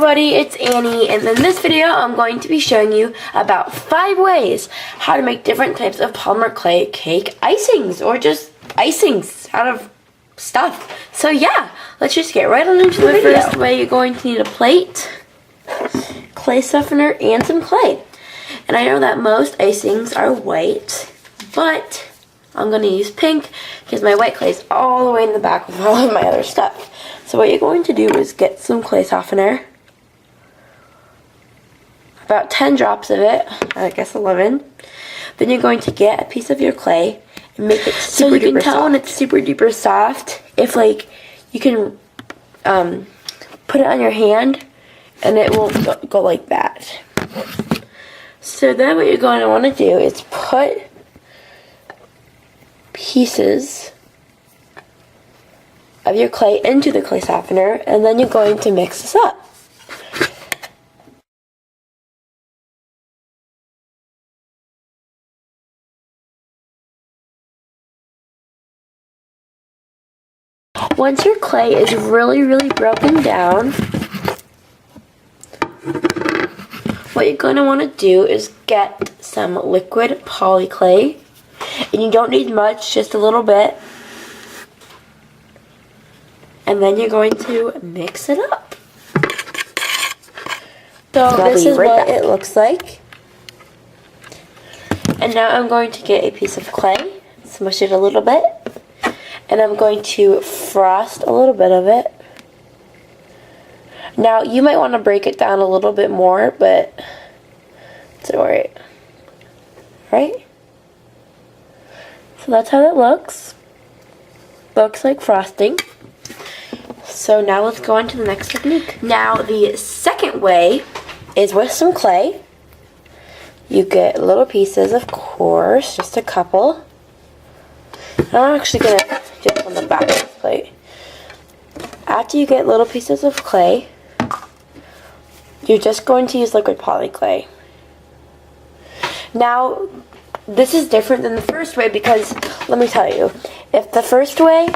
everybody, it's Annie, and in this video I'm going to be showing you about 5 ways how to make different types of polymer clay cake icings, or just icings out of stuff. So yeah, let's just get right on into the video. First way, you're going to need a plate, clay softener, and some clay. And I know that most icings are white, but I'm going to use pink because my white clay is all the way in the back with all of my other stuff. So what you're going to do is get some clay softener, about 10 drops of it, I guess 11. Then you're going to get a piece of your clay and make it super duper soft. So you can tell when it's super duper soft if like you can put it on your hand and it will go like that. So then what you're going to want to do is put pieces of your clay into the clay softener, and then you're going to mix this up. Once your clay is really broken down, what you're going to want to do is get some liquid poly clay, and you don't need much, just a little bit. And then you're going to mix it up. So this is what it looks like. And now I'm going to get a piece of clay, smush it a little bit, and I'm going to frost a little bit of it. Now you might want to break it down a little bit more, but it's alright. Right? So that's how that looks. Looks like frosting. So now let's go on to the next technique. Now the second way is with some clay. You get little pieces, of course, just a couple. I'm actually going to do it on the back of the plate. After you get little pieces of clay, you're just going to use liquid poly clay. Now, this is different than the first way because, let me tell you, if the first way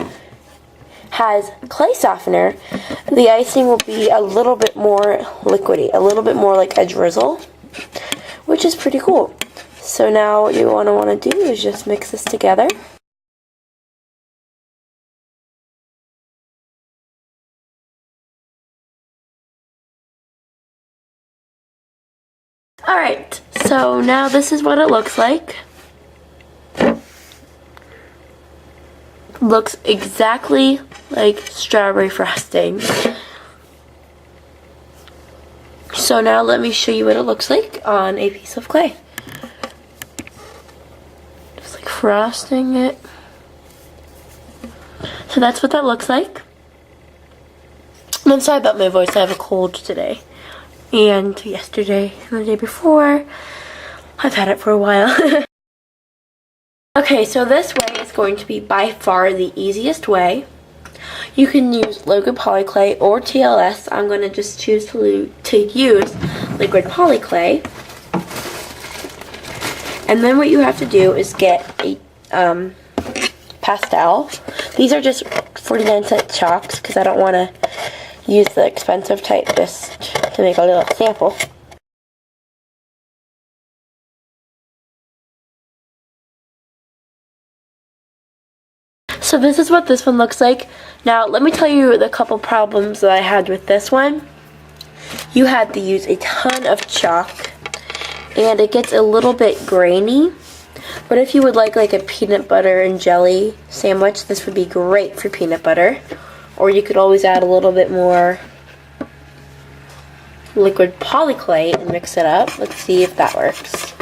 has clay softener, the icing will be a little bit more liquidy, a little bit more like a drizzle, which is pretty cool. So now what you want to do is just mix this together. Alright, so now this is what it looks like. Looks exactly like strawberry frosting. So now let me show you what it looks like on a piece of clay. Just like frosting it. So that's what that looks like. And I'm sorry about my voice, I have a cold today. And yesterday and the day before. I've had it for a while. Okay, so this way is going to be by far the easiest way. You can use liquid poly clay or TLS. I'm going to just choose to use liquid poly clay. And then what you have to do is get a pastel. These are just 49-cent chalks because I don't want to use the expensive type just to make a little sample. So this is what this one looks like. Now let me tell you the couple problems that I had with this one. You had to use a ton of chalk and it gets a little bit grainy. But if you would like a peanut butter and jelly sandwich, this would be great for peanut butter. Or you could always add a little bit more liquid poly clay and mix it up. Let's see if that works.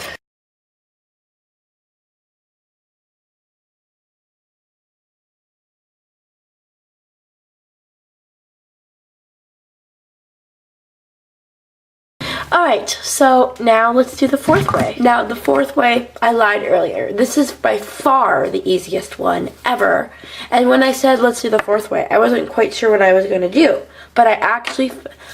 Alright, so now let's do the fourth way. Now the fourth way, I lied earlier. This is by far the easiest one ever. And when I said let's do the fourth way, I wasn't quite sure what I was going to do. But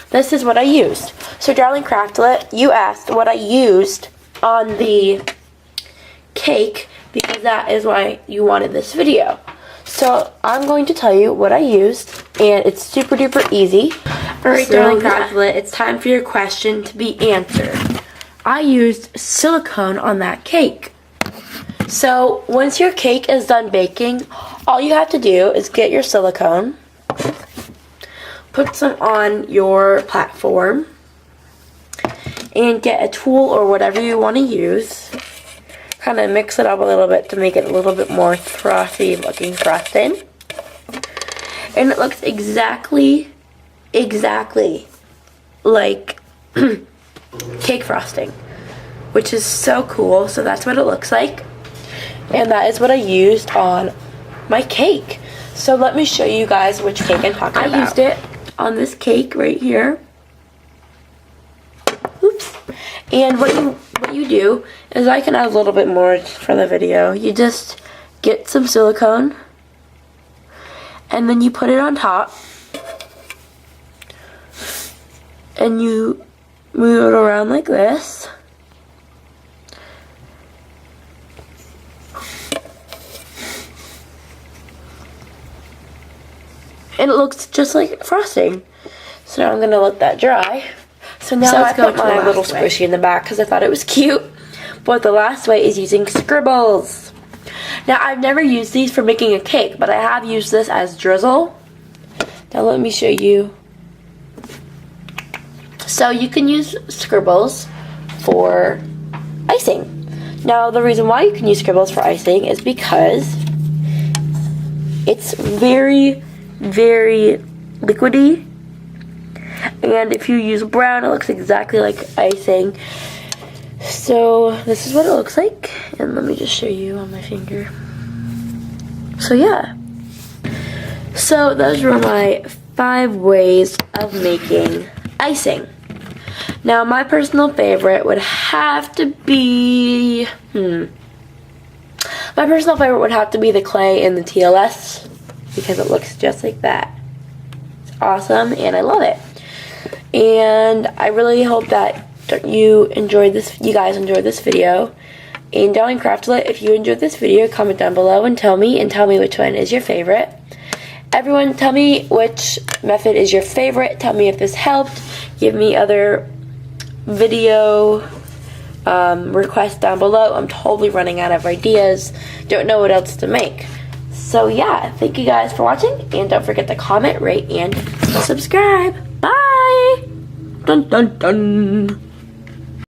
this is what I used. So Darling Craftlet, you asked what I used on the cake because that is why you wanted this video. So I'm going to tell you what I used, and it's super duper easy. Alright, darling Craftlet, it's time for your question to be answered. I used silicone on that cake. So once your cake is done baking, all you have to do is get your silicone, put some on your platform, and get a tool or whatever you want to use. Kind of mix it up a little bit to make it a little bit more frothy looking frosting. And it looks exactly like cake frosting, which is so cool. So that's what it looks like, and that is what I used on my cake. So let me show you guys which cake I'm talking about. I used it on this cake right here. Oops. And what you do is, I can add a little bit more for the video. You just get some silicone and then you put it on top and you move it around like this. And it looks just like frosting. So now I'm gonna let that dry. So now I put my little squishy in the back because I thought it was cute. But the last way is using scribbles. Now I've never used these for making a cake, but I have used this as drizzle. Now let me show you. So you can use scribbles for icing. Now the reason why you can use scribbles for icing is because it's very liquidy, and if you use brown, it looks exactly like icing. So this is what it looks like, and let me just show you on my finger. So yeah, so those were my 5 ways of making icing. Now my personal favorite would have to be the clay in the TLS, because it looks just like that. It's awesome and I love it. And I really hope that you guys enjoyed this video. And darling Craftlet, if you enjoyed this video, comment down below and tell me which one is your favorite. Everyone, tell me which method is your favorite. Tell me if this helped. Give me other video requests down below. I'm totally running out of ideas. Don't know what else to make. So yeah, thank you guys for watching, and don't forget to comment, rate, and subscribe. Bye! Dun dun dun!